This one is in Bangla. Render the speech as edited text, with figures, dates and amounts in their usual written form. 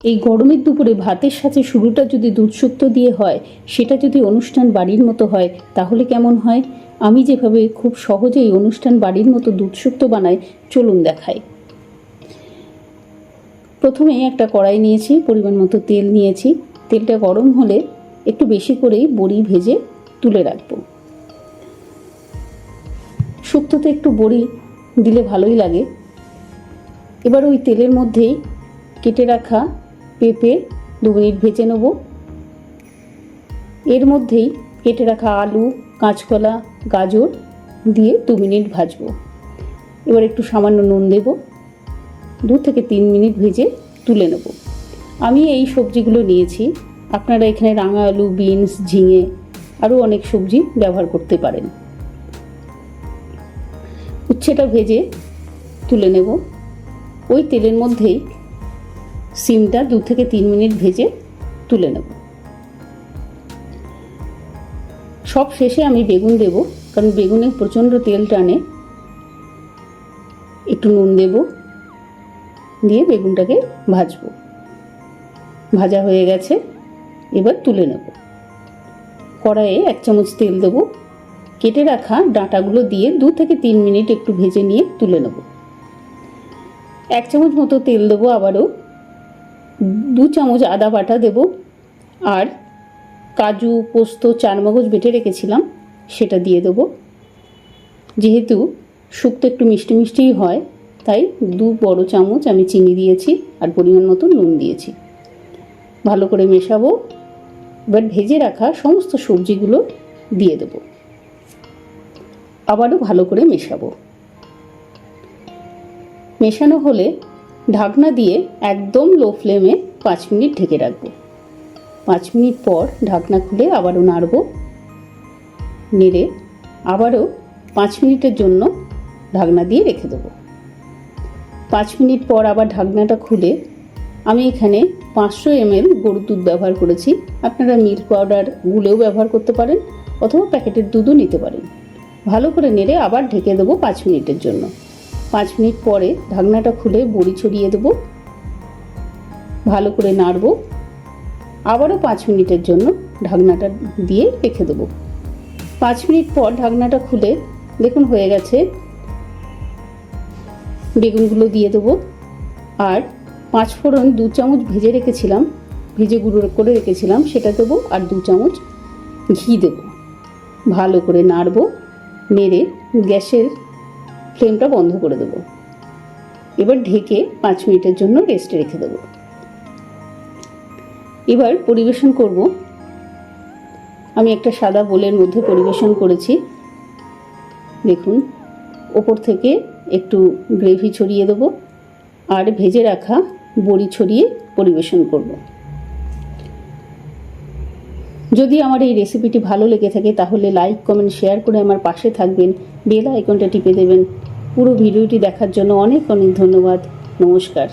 এই গরমের দুপুরে ভাতের সাথে শুরুটা যদি দুধ শুক্তো দিয়ে হয়, সেটা যদি অনুষ্ঠান বাড়ির মতো হয় তাহলে কেমন হয়? আমি যেভাবে খুব সহজেই অনুষ্ঠান বাড়ির মতো দুধ শুক্তো বানাই, চলুন দেখাই। প্রথমে একটা কড়াই নিয়েছি, পরিমাণ মতো তেল নিয়েছি। তেলটা গরম হলে একটু বেশি করেই বড়ি ভেজে তুলে রাখবো। শুক্তোতে একটু বড়ি দিলে ভালোই লাগে। এবার ওই তেলের মধ্যেই কেটে রাখা পেঁপে 2 মিনিট ভেজে নেব। এর মধ্যেই কেটে রাখা আলু, কাঁচকলা, গাজর দিয়ে 2 মিনিট ভাজবো। এবার একটু সামান্য নুন দেব। 2 থেকে 3 মিনিট ভেজে তুলে নেব। আমি এই সবজিগুলো নিয়েছি। আপনারা এখানে রাঙা আলু, বিনস, ঝিঙে আরও অনেক সবজি ব্যবহার করতে পারেন। উচ্ছেটা ভেজে তুলে নেব। ওই তেলের মধ্যেই সিমটা 2 থেকে 3 মিনিট ভেজে তুলে নেব। সব শেষে আমি বেগুন দেব, কারণ বেগুনে প্রচণ্ড তেল টানে। একটু নুন দেব, দিয়ে বেগুনটাকে ভাজবো। ভাজা হয়ে গেছে, এবার তুলে নেব। কড়াইয়ে 1 চামচ তেল দেব। কেটে রাখা ডাঁটাগুলো দিয়ে 2 থেকে 3 মিনিট একটু ভেজে নিয়ে তুলে নেব। 1 চামচ মতো তেল দেবো। আবারও 2 চামচ আদা বাটা দেব, আর কাজু, পোস্ত, চারমগজ বেটে রেখেছিলাম সেটা দিয়ে দেবো। যেহেতু শুক্তো একটু মিষ্টি মিষ্টিই হয়, তাই 2 বড় চামচ আমি চিনি দিয়েছি আর পরিমাণ মতো নুন দিয়েছি। ভালো করে মেশাবো। এবার ভেজে রাখা সমস্ত সবজিগুলো দিয়ে দেবো। আবারও ভালো করে মেশাবো। মেশানো হলে ঢাকনা দিয়ে একদম লো ফ্লেমে 5 মিনিট ঢেকে রাখবো। 5 মিনিট পর ঢাকনা খুলে আবারও নাড়বো। নেড়ে আবারও 5 মিনিটের জন্য ঢাকনা দিয়ে রেখে দেবো। 5 মিনিট পর আবার ঢাকনাটা খুলে আমি এখানে 500 ml গরুর দুধ ব্যবহার করেছি। আপনারা মিল্ক পাউডার গুলেও ব্যবহার করতে পারেন, অথবা প্যাকেটের দুধও নিতে পারেন। ভালো করে নেড়ে আবার ঢেকে দেবো 5 মিনিটের জন্য। 5 মিনিট পরে ঢাকনাটা খুলে বড়ি ছড়িয়ে দেবো। ভালো করে নাড়বো। আবারও 5 মিনিটের জন্য ঢাকনাটা দিয়ে রেখে দেবো। 5 মিনিট পর ঢাকনাটা খুলে দেখুন হয়ে গেছে। বেগুনগুলো দিয়ে দেবো, আর 5 ফোড়ন 2 চামচ ভেজে গুঁড়ো করে রেখেছিলাম সেটা দেবো, আর 2 চামচ ঘি দেবো। ভালো করে নাড়বো। নেড়ে গ্যাসের ফ্লেমটা বন্ধ করে দেবো। এবার ঢেকে 5 মিনিটের জন্য রেস্টে রেখে দেবো। এবার পরিবেশন করব। আমি একটা সাদা বোলের মধ্যে পরিবেশন করেছি। দেখুন, ওপর থেকে একটু গ্রেভি ছড়িয়ে দেবো, আর ভেজে রাখা বড়ি ছড়িয়ে পরিবেশন করব। যদি আমার এই রেসিপিটি ভালো লেগে থাকে তাহলে লাইক, কমেন্ট, শেয়ার করে আমার পাশে থাকবেন। বেল আইকনটা টিপে দেবেন। পুরো ভিডিওটি দেখার জন্য অনেক অনেক ধন্যবাদ। নমস্কার।